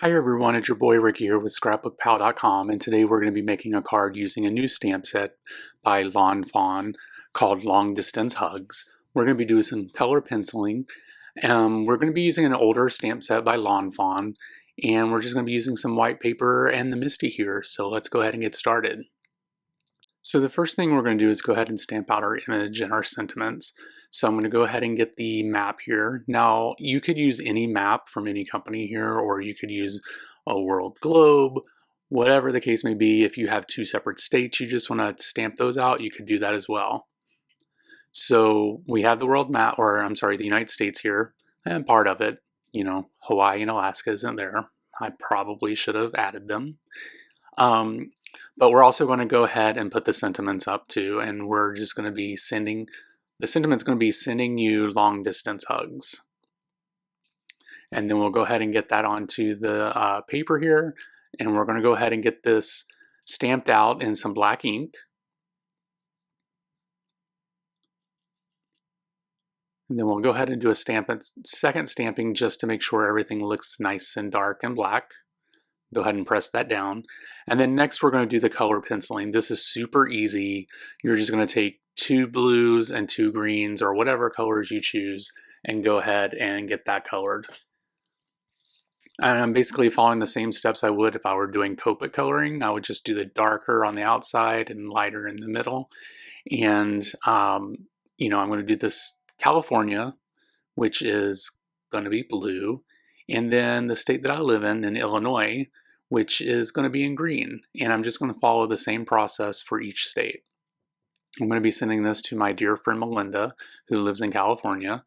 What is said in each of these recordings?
Hi everyone, it's your boy Ricky here with Scrapbookpal.com, and today we're going to be making a card using a new stamp set by Fawn called Long Distance Hugs. We're going to be doing some color penciling. We're going to be using an older stamp set by Fawn, and we're just going to be using some white paper and the Misty here, so let's go ahead and get started. So the first thing we're going to do is go ahead and stamp out our image and our sentiments. So I'm going to go ahead and get the map here. Now you could use any map from any company here, or you could use a world globe, whatever the case may be. If you have two separate states you just want to stamp those out, you could do that as well. So we have the world map, or I'm sorry, the United States here, and part of it, Hawaii and Alaska isn't there. I probably should have added them. But we're also going to go ahead and put the sentiments up too, and we're just going to be sending, the sentiment's going to be sending you long distance hugs. And then we'll go ahead and get that onto the paper here, and we're going to go ahead and get this stamped out in some black ink. And then we'll go ahead and do a second stamping just to make sure everything looks nice and dark and black. Go ahead and press that down. And then next we're going to do the color penciling. This is super easy. You're just going to take two blues and two greens, or whatever colors you choose, and go ahead and get that colored. And I'm basically following the same steps I would if I were doing Copic coloring. I would just do the darker on the outside and lighter in the middle. And, I'm going to do this California, which is going to be blue. And then the state that I live in Illinois, which is going to be in green. And I'm just going to follow the same process for each state. I'm going to be sending this to my dear friend Melinda, who lives in California.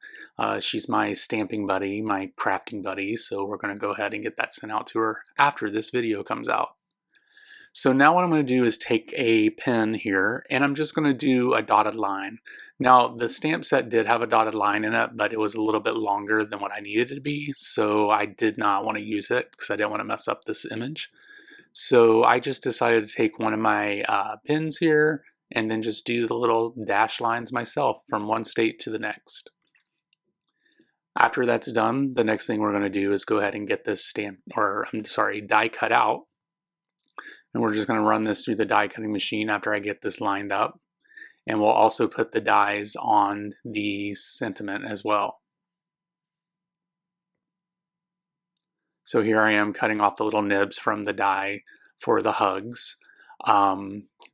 She's my stamping buddy, my crafting buddy, so we're going to go ahead and get that sent out to her after this video comes out. So now what I'm going to do is take a pen here, and I'm just going to do a dotted line. Now the stamp set did have a dotted line in it, but it was a little bit longer than what I needed it to be, so I did not want to use it because I didn't want to mess up this image. So I just decided to take one of my pens here and then just do the little dash lines myself from one state to the next. After that's done, the next thing we're going to do is go ahead and get this die cut out. And we're just going to run this through the die cutting machine after I get this lined up. And we'll also put the dies on the sentiment as well. So here I am cutting off the little nibs from the die for the hugs.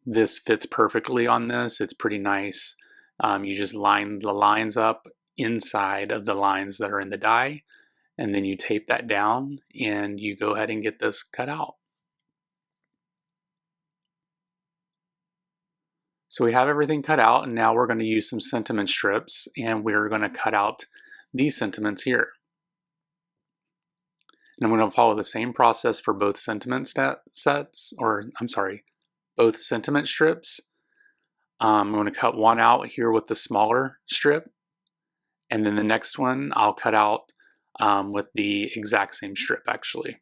This fits perfectly on this. It's pretty nice. You just line the lines up inside of the lines that are in the die, and then you tape that down and you go ahead and get this cut out. So we have everything cut out, and now we're going to use some sentiment strips, and we're going to cut out these sentiments here. And I'm going to follow the same process for both sentiment both sentiment strips. I'm going to cut one out here with the smaller strip, and then the next one I'll cut out with the exact same strip actually.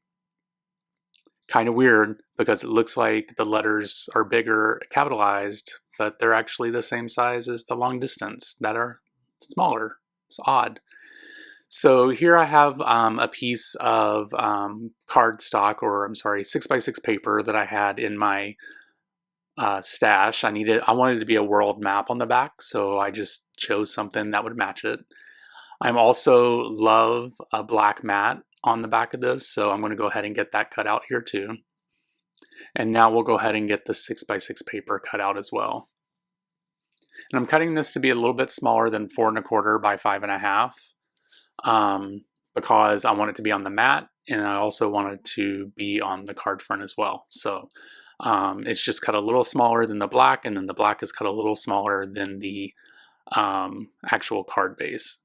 Kind of weird because it looks like the letters are bigger capitalized, but they're actually the same size as the long distance that are smaller. It's odd. So here I have a piece of cardstock, or 6x6 paper that I had in my stash. I wanted it to be a world map on the back, so I just chose something that would match it. I'm also love a black mat on the back of this, so I'm going to go ahead and get that cut out here too. And now we'll go ahead and get the 6x6 paper cut out as well. And I'm cutting this to be a little bit smaller than 4 1/4 by 5 1/2 because I want it to be on the mat, and I also want it to be on the card front as well. So it's just cut a little smaller than the black, and then the black is cut a little smaller than the actual card base.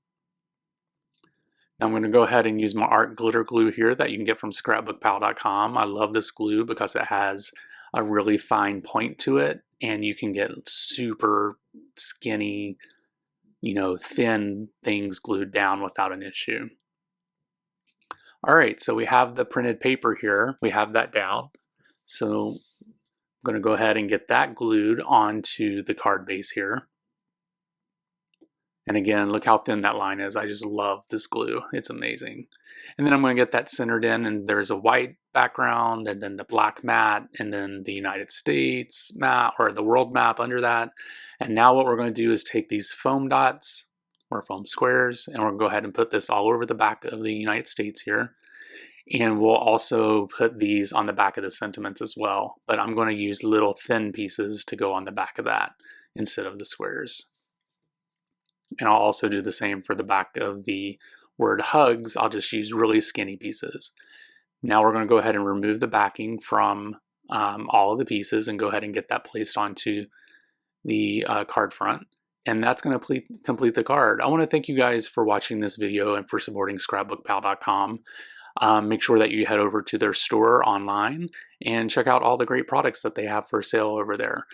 I'm going to go ahead and use my art glitter glue here that you can get from Scrapbookpal.com. I love this glue because it has a really fine point to it, and you can get super skinny, thin things glued down without an issue. All right, so we have the printed paper here. We have that down. So I'm going to go ahead and get that glued onto the card base here. And again, look how thin that line is. I just love this glue. It's amazing. And then I'm going to get that centered in, and there's a white background, and then the black mat, and then the United States map, or the world map under that. And now what we're going to do is take these foam dots, or foam squares, and we're going to go ahead and put this all over the back of the United States here. And we'll also put these on the back of the sentiments as well. But I'm going to use little thin pieces to go on the back of that instead of the squares. And I'll also do the same for the back of the word hugs. I'll just use really skinny pieces. Now we're going to go ahead and remove the backing from all of the pieces and go ahead and get that placed onto the card front. And that's going to complete the card. I want to thank you guys for watching this video and for supporting Scrapbookpal.com. Make sure that you head over to their store online and check out all the great products that they have for sale over there.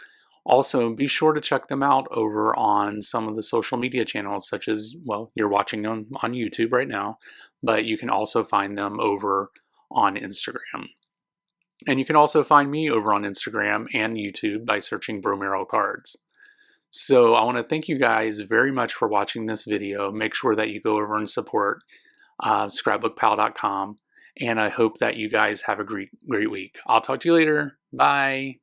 Also, be sure to check them out over on some of the social media channels, such as, well, you're watching on YouTube right now, but you can also find them over on Instagram. And you can also find me over on Instagram and YouTube by searching Bromero Cards. So I want to thank you guys very much for watching this video. Make sure that you go over and support Scrapbookpal.com, and I hope that you guys have a great week. I'll talk to you later. Bye.